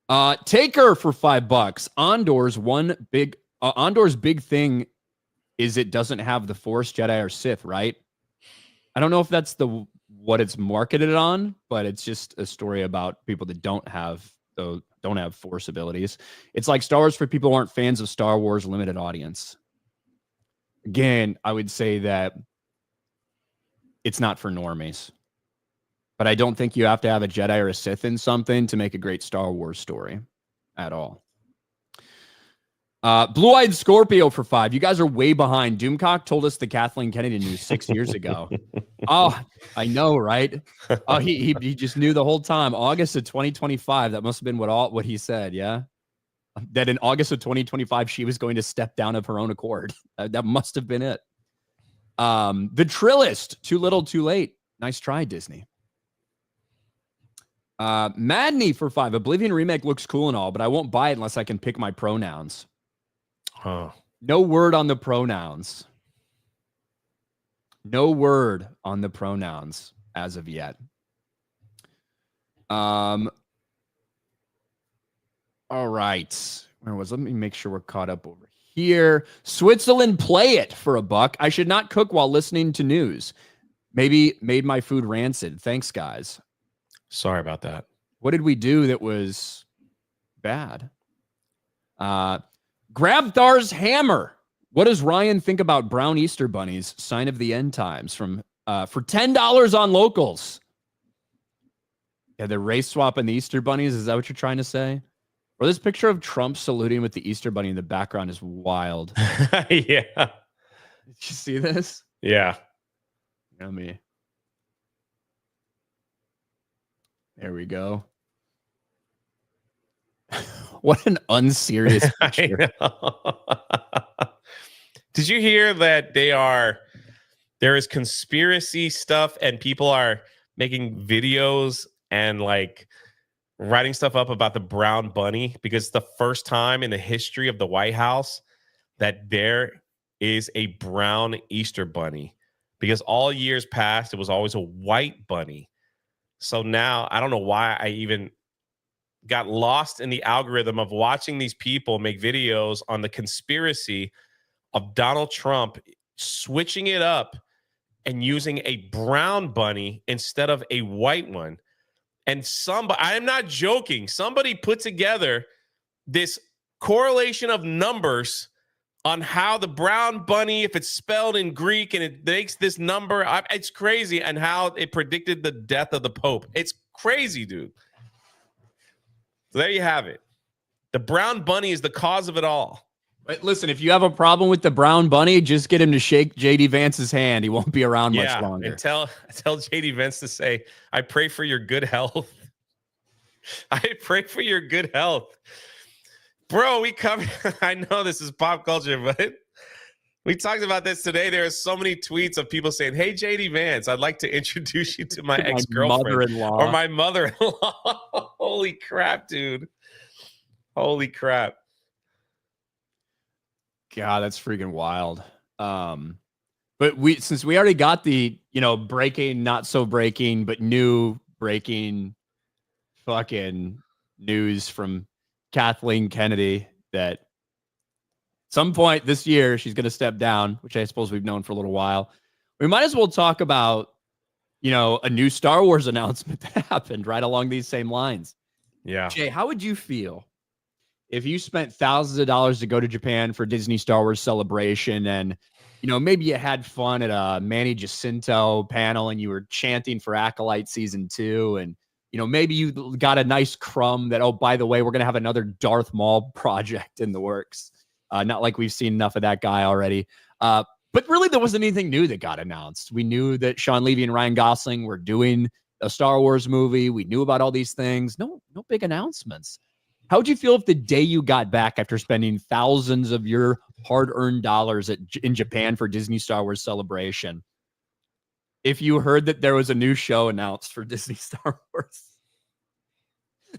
A: Taker for $5. Andor's big thing is it doesn't have the Force, Jedi, or Sith, right? I don't know if that's what it's marketed on, but it's just a story about people that don't have Force abilities. It's like Star Wars for people who aren't fans of Star Wars, limited audience. Again, I would say that it's not for normies. But I don't think you have to have a Jedi or a Sith in something to make a great Star Wars story at all. Blue-Eyed Scorpio for $5. You guys are way behind. Doomcock told us the Kathleen Kennedy news 6 years ago. Oh, I know, right? Oh, he just knew the whole time. August of 2025. That must have been what he said, yeah? That in August of 2025, she was going to step down of her own accord. That must have been it. The Trillist, Too Little, Too Late. Nice try, Disney. Madney for $5. Oblivion remake looks cool and all, but I won't buy it unless I can pick my pronouns.
B: Huh.
A: No word on the pronouns. No word on the pronouns as of yet. All right. Let me make sure we're caught up over here. Switzerland, play it for $1. I should not cook while listening to news. Maybe made my food rancid. Thanks, guys.
B: Sorry about that.
A: What did we do that was bad? Grabthar's Hammer. What does Ryan think about brown Easter bunnies? Sign of the end times for $10 on locals. Yeah, the race swap and the Easter bunnies. Is that what you're trying to say? Or this picture of Trump saluting with the Easter bunny in the background is wild.
B: Yeah.
A: Did you see this?
B: Yeah.
A: Yummy. There we go. What an unserious picture.
B: Did you hear that there is conspiracy stuff and people are making videos and like writing stuff up about the brown bunny because it's the first time in the history of the White House that there is a brown Easter bunny, because all years past it was always a white bunny. So now I don't know why I even got lost in the algorithm of watching these people make videos on the conspiracy of Donald Trump switching it up and using a brown bunny instead of a white one. And I'm not joking, somebody put together this correlation of numbers on how the brown bunny, if it's spelled in Greek and it makes this number, it's crazy, and how it predicted the death of the Pope. It's crazy, dude. So there you have it. The brown bunny is the cause of it all.
A: But listen, if you have a problem with the brown bunny, just get him to shake JD Vance's hand. He won't be around much longer.
B: And tell JD Vance to say, I pray for your good health. I pray for your good health. Bro, we covered, I know this is pop culture, but we talked about this today. There are so many tweets of people saying, hey, JD Vance, I'd like to introduce you to my ex-girlfriend
A: mother-in-law.
B: Or my mother-in-law. Holy crap, dude. Holy crap.
A: God, that's freaking wild. But since we already got the, breaking, not so breaking, but new breaking fucking news from Kathleen Kennedy that at some point this year she's going to step down, which I suppose we've known for a little while. We might as well talk about, a new Star Wars announcement that happened right along these same lines.
B: Yeah.
A: Jay, how would you feel if you spent thousands of dollars to go to Japan for Disney Star Wars Celebration and, maybe you had fun at a Manny Jacinto panel and you were chanting for Acolyte Season 2 and, maybe you got a nice crumb that, oh, by the way, we're going to have another Darth Maul project in the works. Not like we've seen enough of that guy already. But really, there wasn't anything new that got announced. We knew that Sean Levy and Ryan Gosling were doing a Star Wars movie. We knew about all these things. No big announcements. How would you feel if the day you got back after spending thousands of your hard-earned dollars in Japan for Disney Star Wars Celebration, if you heard that there was a new show announced for Disney Star Wars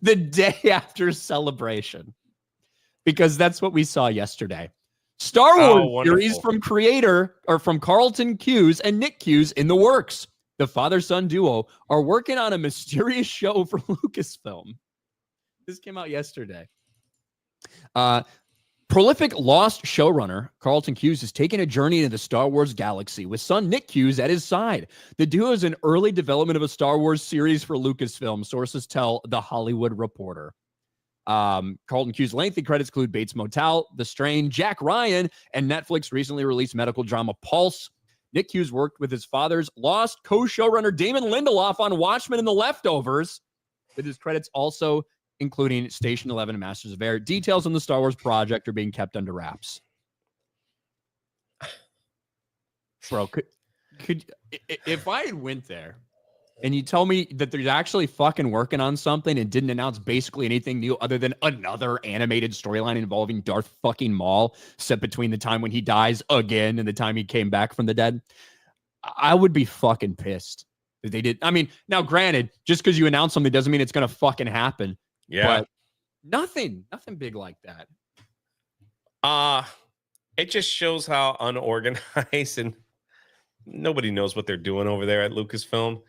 A: the day after Celebration? Because that's what we saw yesterday. Star Wars series from creator or from Carlton Cuse and Nick Cuse in the works. the father-son duo are working on a mysterious show for Lucasfilm. This came out yesterday. Prolific Lost showrunner Carlton Cuse is taking a journey into the Star Wars galaxy with son Nick Cuse at his side. The duo is in early development of a Star Wars series for Lucasfilm, sources tell The Hollywood Reporter. Carlton Cuse's lengthy credits include Bates Motel, The Strain, Jack Ryan, and Netflix recently released medical drama Pulse. Nick Cuse worked with his father's Lost co-showrunner Damon Lindelof on Watchmen and The Leftovers, with his credits also including Station 11 and Masters of Air. Details on the Star Wars project are being kept under wraps. Bro, could if I had went there and you tell me that they're actually fucking working on something and didn't announce basically anything new other than another animated storyline involving Darth fucking Maul set between the time when he dies again and the time he came back from the dead, I would be fucking pissed that they did. I mean, now granted, just because you announce something doesn't mean it's going to fucking happen.
B: Yeah.
A: But nothing big like that.
B: It just shows how unorganized and nobody knows what they're doing over there at Lucasfilm.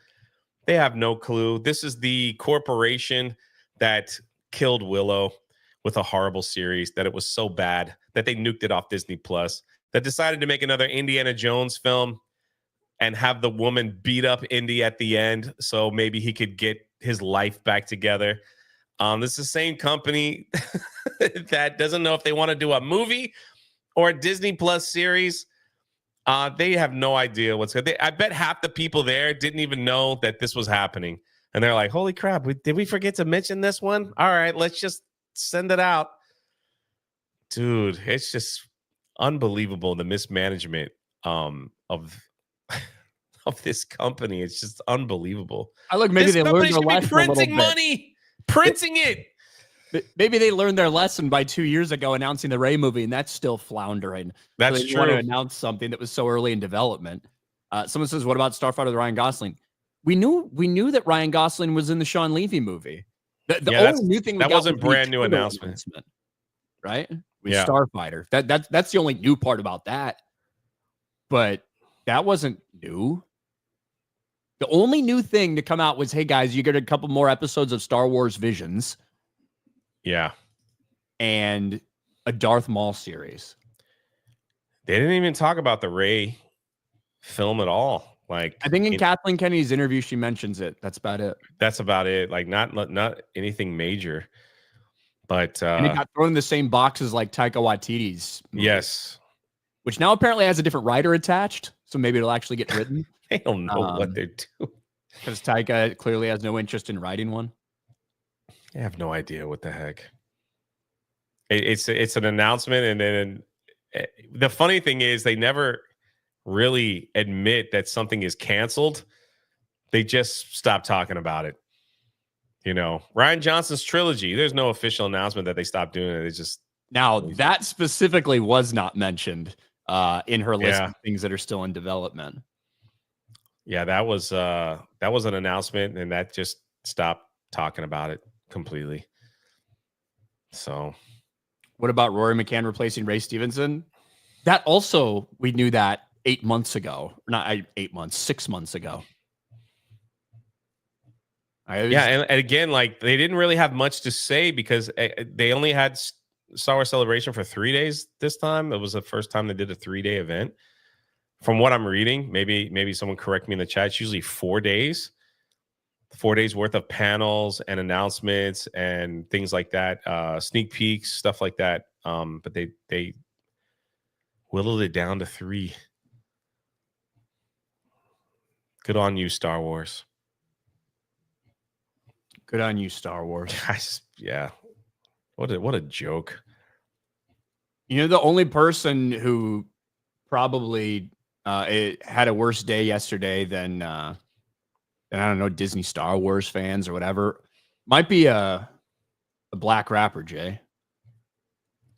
B: They have no clue. This is the corporation that killed Willow with a horrible series, that it was so bad that they nuked it off Disney Plus, that decided to make another Indiana Jones film and have the woman beat up Indy at the end so maybe he could get his life back together. This is the same company that doesn't know if they want to do a movie or a Disney Plus series. They have no idea what's good. I bet half the people there didn't even know that this was happening. And they're like, holy crap, did we forget to mention this one? All right, let's just send it out. Dude, it's just unbelievable, the mismanagement of this company. It's just unbelievable.
A: I look, maybe
B: this
A: they learned their lesson
B: printing money. Printing it.
A: Maybe they learned their lesson by 2 years ago announcing the Rey movie, and that's still floundering.
B: That's
A: so they
B: true.
A: Want to announce something that was so early in development. Someone says, "What about Starfighter with Ryan Gosling?" We knew that Ryan Gosling was in the Sean Levy movie. The only new thing
B: that wasn't brand new announcement,
A: right? With Starfighter. That's the only new part about that. But that wasn't new. The only new thing to come out was, hey guys, you get a couple more episodes of Star Wars Visions.
B: Yeah.
A: And a Darth Maul series.
B: They didn't even talk about the Rey film at all. Like,
A: I think in Kathleen Kennedy's interview, she mentions it. That's about it.
B: That's about it. Like, not anything major. But
A: and it got thrown in the same boxes like Taika Waititi's movie,
B: yes.
A: Which now apparently has a different writer attached. So maybe it'll actually get written.
B: They don't know what they're doing.
A: Because Taika clearly has no interest in writing one.
B: I have no idea what the heck. It's an announcement, and then the funny thing is they never really admit that something is canceled. They just stop talking about it. You know, Rian Johnson's trilogy. There's no official announcement that they stopped doing it. It's just
A: that specifically was not mentioned in her list of things that are still in development.
B: Yeah, that was an announcement, and that just stopped talking about it completely. So,
A: what about Rory McCann replacing Ray Stevenson? That also, we knew that 8 months ago. Not 8 months, 6 months ago.
B: And again, like, they didn't really have much to say because they only had Star Wars Celebration for 3 days this time. It was the first time they did a 3-day event. From what I'm reading, maybe someone correct me in the chat. It's usually 4 days. 4 days worth of panels and announcements and things like that, sneak peeks, stuff like that. But they whittled it down to 3. Good on you, Star Wars.
A: Good on you, Star Wars.
B: Yeah. What a joke.
A: You know, the only person who probably had a worse day yesterday than I don't know, Disney Star Wars fans or whatever, might be a black rapper, Jay.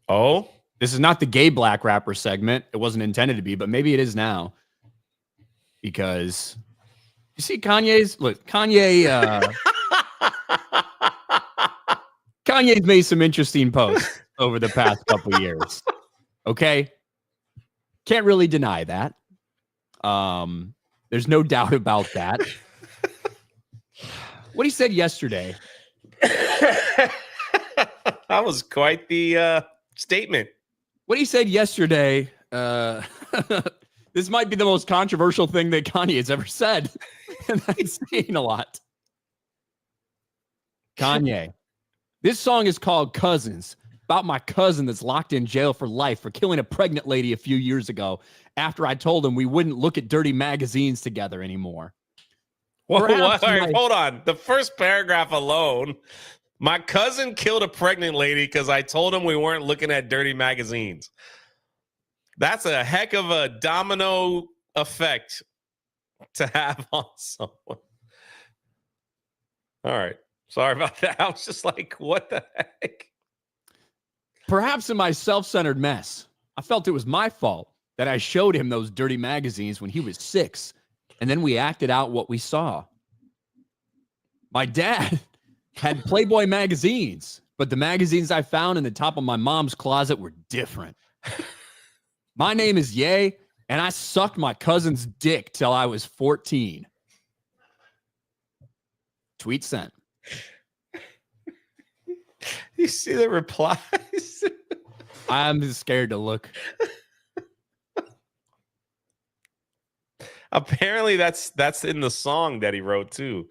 B: Oh?
A: This is not the gay black rapper segment. It wasn't intended to be, but maybe it is now. Because you see Kanye's made some interesting posts over the past couple of years. Okay? Can't really deny that. There's no doubt about that. What he said yesterday.
B: That was quite the statement.
A: What he said yesterday, this might be the most controversial thing that Kanye has ever said. And that's saying a lot. Kanye, this song is called Cousins, about my cousin that's locked in jail for life for killing a pregnant lady a few years ago after I told him we wouldn't look at dirty magazines together anymore.
B: What? All
A: Perhaps
B: right, hold on. The first paragraph alone, my cousin killed a pregnant lady because I told him we weren't looking at dirty magazines. That's a heck of a domino effect to have on someone. All right. Sorry about that. I was just like, what the heck?
A: Perhaps in my self-centered mess, I felt it was my fault that I showed him those dirty magazines when he was 6, and then we acted out what we saw. My dad had Playboy magazines, but the magazines I found in the top of my mom's closet were different. My name is Ye, and I sucked my cousin's dick till I was 14. Tweet sent.
B: You see the replies?
A: I'm just scared to look.
B: Apparently that's in the song that he wrote too.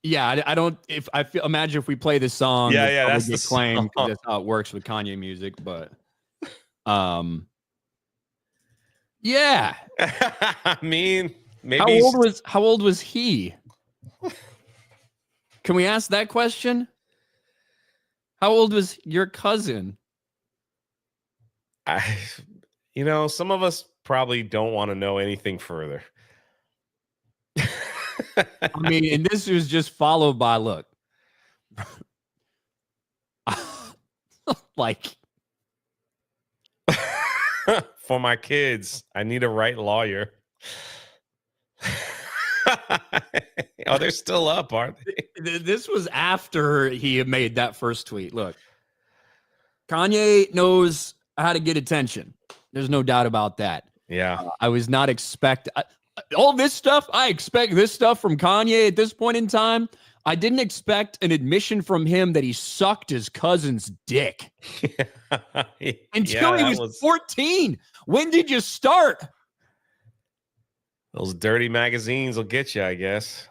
A: Yeah, I don't. If I feel, imagine if we play this song,
B: yeah, that's the
A: claim
B: song.
A: that's how it works with Kanye music. But, yeah.
B: I mean, maybe
A: How old was he? Can we ask that question? How old was your cousin?
B: Some of us probably don't want to know anything further.
A: I mean, and this was just followed by, look, like,
B: for my kids, I need a right lawyer. Oh, they're still up, aren't they?
A: This was after he had made that first tweet. Look, Kanye knows how to get attention. There's no doubt about that.
B: Yeah.
A: I was not all this stuff. I expect this stuff from Kanye at this point in time. I didn't expect an admission from him that he sucked his cousin's dick until he was 14. When did you start?
B: Those dirty magazines will get you, I guess.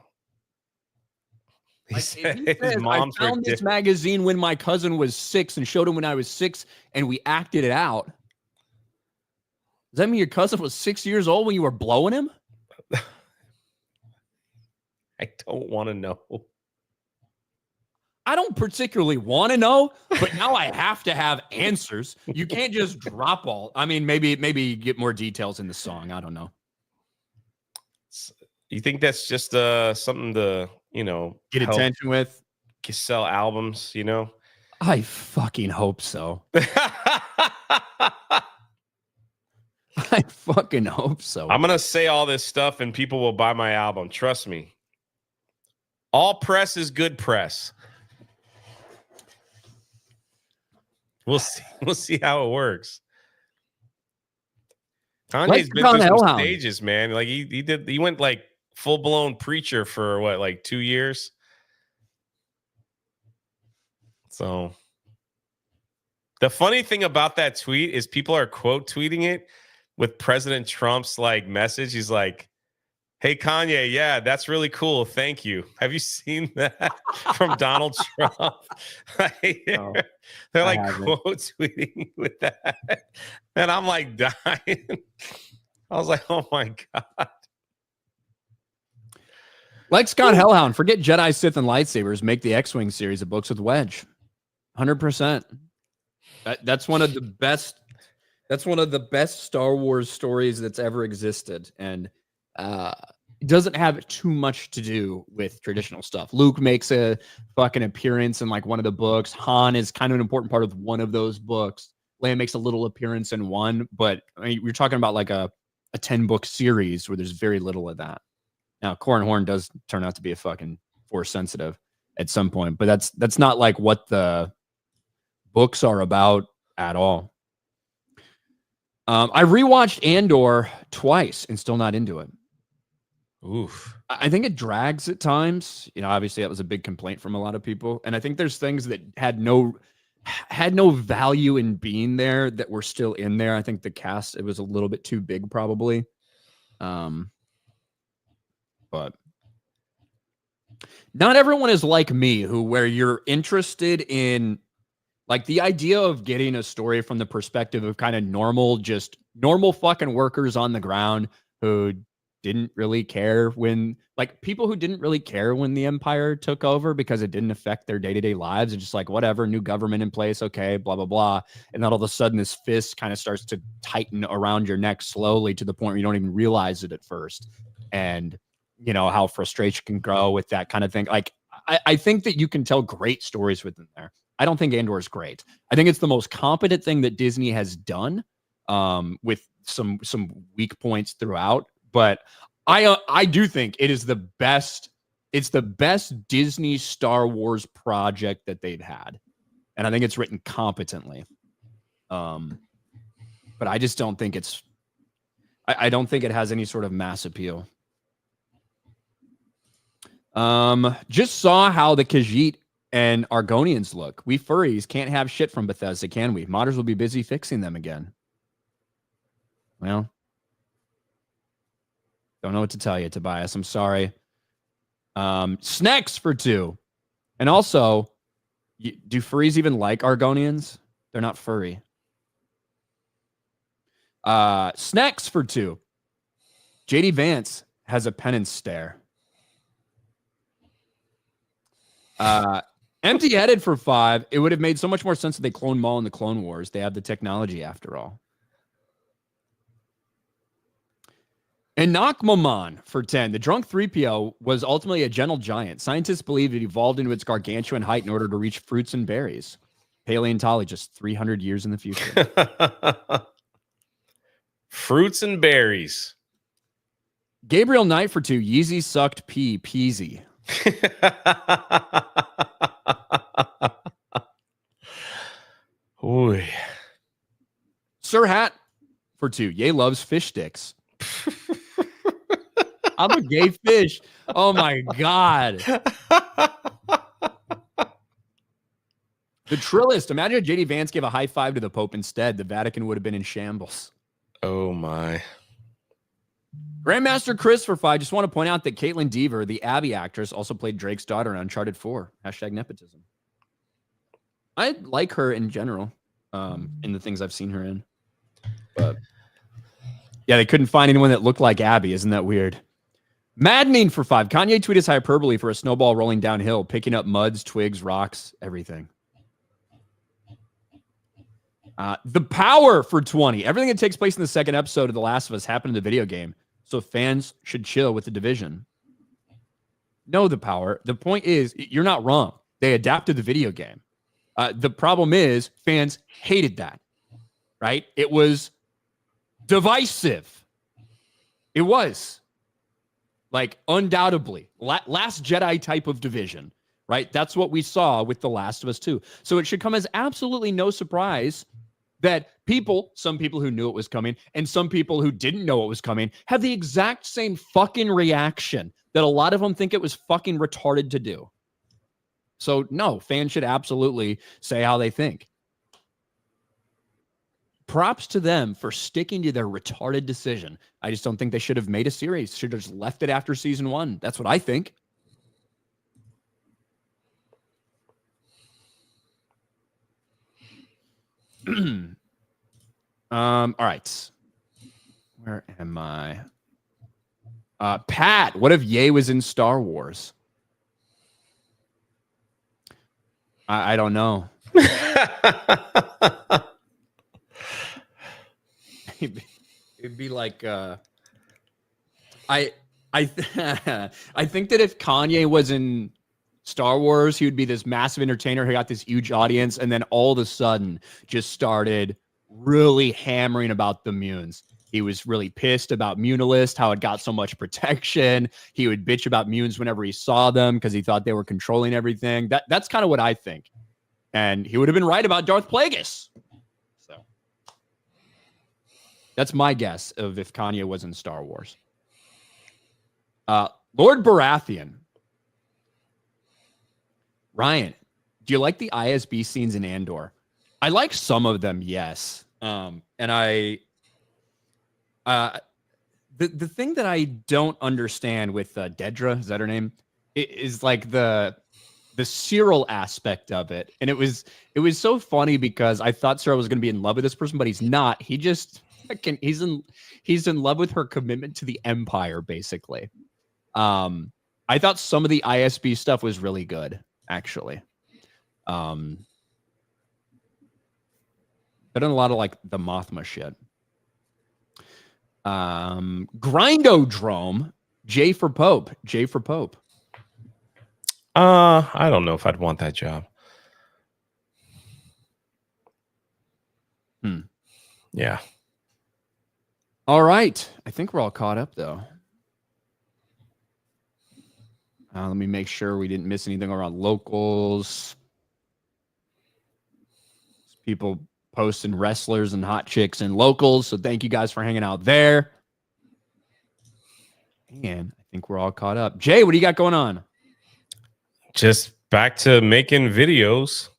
B: He said his mom's
A: I found this magazine when my cousin was 6 and showed him when I was 6, and we acted it out. Does that mean your cousin was 6 years old when you were blowing him?
B: I don't want to know.
A: I don't particularly want to know, but now I have to have answers. You can't just drop all. I mean, maybe get more details in the song. I don't know.
B: You think that's just something to,
A: get attention with?
B: Sell albums,
A: I fucking hope so. I fucking hope so.
B: I'm going to say all this stuff and people will buy my album. Trust me. All press is good press. We'll see. We'll see how it works. Kanye's been through some stages, man. Like he went like full blown preacher for what, like 2 years. So the funny thing about that tweet is people are quote tweeting it with President Trump's like message. He's like, "Hey Kanye, yeah, that's really cool. Thank you." Have you seen that from Donald Trump? They're like quote tweeting with that. And I'm like dying. I was like, oh my God.
A: Like Scott Hellhound, forget Jedi, Sith, and lightsabers. Make the X-Wing series of books with Wedge. 100%. That's one of the best. That's one of the best Star Wars stories that's ever existed. And it doesn't have too much to do with traditional stuff. Luke makes a fucking appearance in like one of the books. Han is kind of an important part of one of those books. Leia makes a little appearance in one, but I mean, we're talking about like a 10-book series where there's very little of that. Now, Corran Horn does turn out to be a fucking Force sensitive at some point, but that's not like what the books are about at all. I rewatched Andor twice and still not into it.
B: Oof.
A: I think it drags at times. You know, obviously that was a big complaint from a lot of people. And I think there's things that had no value in being there that were still in there. I think the cast, it was a little bit too big probably. But not everyone is like me, where you're interested in like the idea of getting a story from the perspective of kind of normal fucking workers on the ground who didn't really care when, like, people who didn't really care when the Empire took over because it didn't affect their day-to-day lives, and just like, whatever, new government in place, okay, blah blah blah. And then all of a sudden this fist kind of starts to tighten around your neck slowly to the point where you don't even realize it at first. And you know how frustration can grow with that kind of thing. Like, I think that you can tell great stories within there. I don't think Andor is great. I think it's the most competent thing that Disney has done, with some weak points throughout. But I do think it is the best. It's the best Disney Star Wars project that they've had, and I think it's written competently. But I just don't think it's. I don't think it has any sort of mass appeal. Just saw how the Khajiit and Argonians look. We furries can't have shit from Bethesda, can we? Modders will be busy fixing them again. Well, don't know what to tell you, Tobias. I'm sorry. Snacks for 2. And also, do furries even like Argonians? They're not furry. Snacks for 2. JD Vance has a penance stare. Empty-headed for 5. It would have made so much more sense if they cloned Maul in the Clone Wars. They have the technology after all. And Nakmaman for 10. The drunk 3PO was ultimately a gentle giant. Scientists believe it evolved into its gargantuan height in order to reach fruits and berries. Paleontologist 300 years in the future.
B: Fruits and berries.
A: Gabriel Knight for 2. Yeezy sucked pee peasy.
B: Oy.
A: Sir Hat for 2. Ye loves fish sticks. I'm a gay fish. Oh my God. The Trillist. Imagine if JD Vance gave a high five to the Pope instead. The Vatican would have been in shambles.
B: Oh my.
A: Grandmaster Chris for 5. Just want to point out that Caitlin Deaver, the Abby actress, also played Drake's daughter in Uncharted 4. # nepotism. I like her in general, in the things I've seen her in. But yeah, they couldn't find anyone that looked like Abby. Isn't that weird? Maddening for 5. Kanye tweeted hyperbole for a snowball rolling downhill, picking up muds, twigs, rocks, everything. The Power for 20. Everything that takes place in the second episode of The Last of Us happened in the video game, so fans should chill with the division. No, The Power. The point is, you're not wrong. They adapted the video game. The problem is, fans hated that, right? It was divisive. It was. Like, undoubtedly. Last Jedi type of division, right? That's what we saw with The Last of Us 2. So it should come as absolutely no surprise that some people who knew it was coming and some people who didn't know it was coming have the exact same fucking reaction that a lot of them think it was fucking retarded to do. So no, fans should absolutely say how they think. Props to them for sticking to their retarded decision. I just don't think they should have made a series. Should have just left it after season 1. That's what I think. All right. Where am I? Pat, what if Ye was in Star Wars? I don't know. It'd be like I think that if Kanye was in Star Wars, he would be this massive entertainer who got this huge audience, and then all of a sudden just started really hammering about the Munes. He was really pissed about Munalist, how it got so much protection. He would bitch about Munes whenever he saw them because he thought they were controlling everything. That's kind of what I think. And he would have been right about Darth Plagueis. So that's my guess of if Kanye was in Star Wars. Lord Baratheon. Ryan, do you like the ISB scenes in Andor? I like some of them, yes. And the thing that I don't understand with Dedra, is that her name? Is like the Cyril aspect of it. And it was so funny because I thought Cyril was going to be in love with this person, but he's not. He just he's in love with her commitment to the Empire, basically. I thought some of the ISB stuff was really good, actually. But in a lot of like the Mothma shit. Grindodrome, J for Pope.
B: I don't know if I'd want that job. Yeah.
A: All right. I think we're all caught up, though. Let me make sure we didn't miss anything around locals. People posting wrestlers and hot chicks and locals. So thank you guys for hanging out there. And I think we're all caught up. Jay, what do you got going on?
B: Just back to making videos.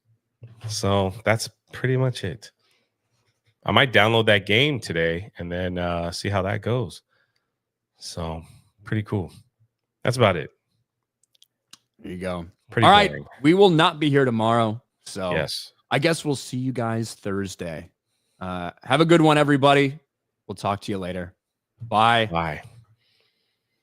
B: So that's pretty much it. I might download that game today and then see how that goes. So pretty cool. That's about it.
A: There you go.
B: Pretty
A: all
B: boring.
A: right. We will not be here tomorrow. So
B: yes,
A: I guess we'll see you guys Thursday. Have a good one, everybody. We'll talk to you later. Bye.
B: Bye.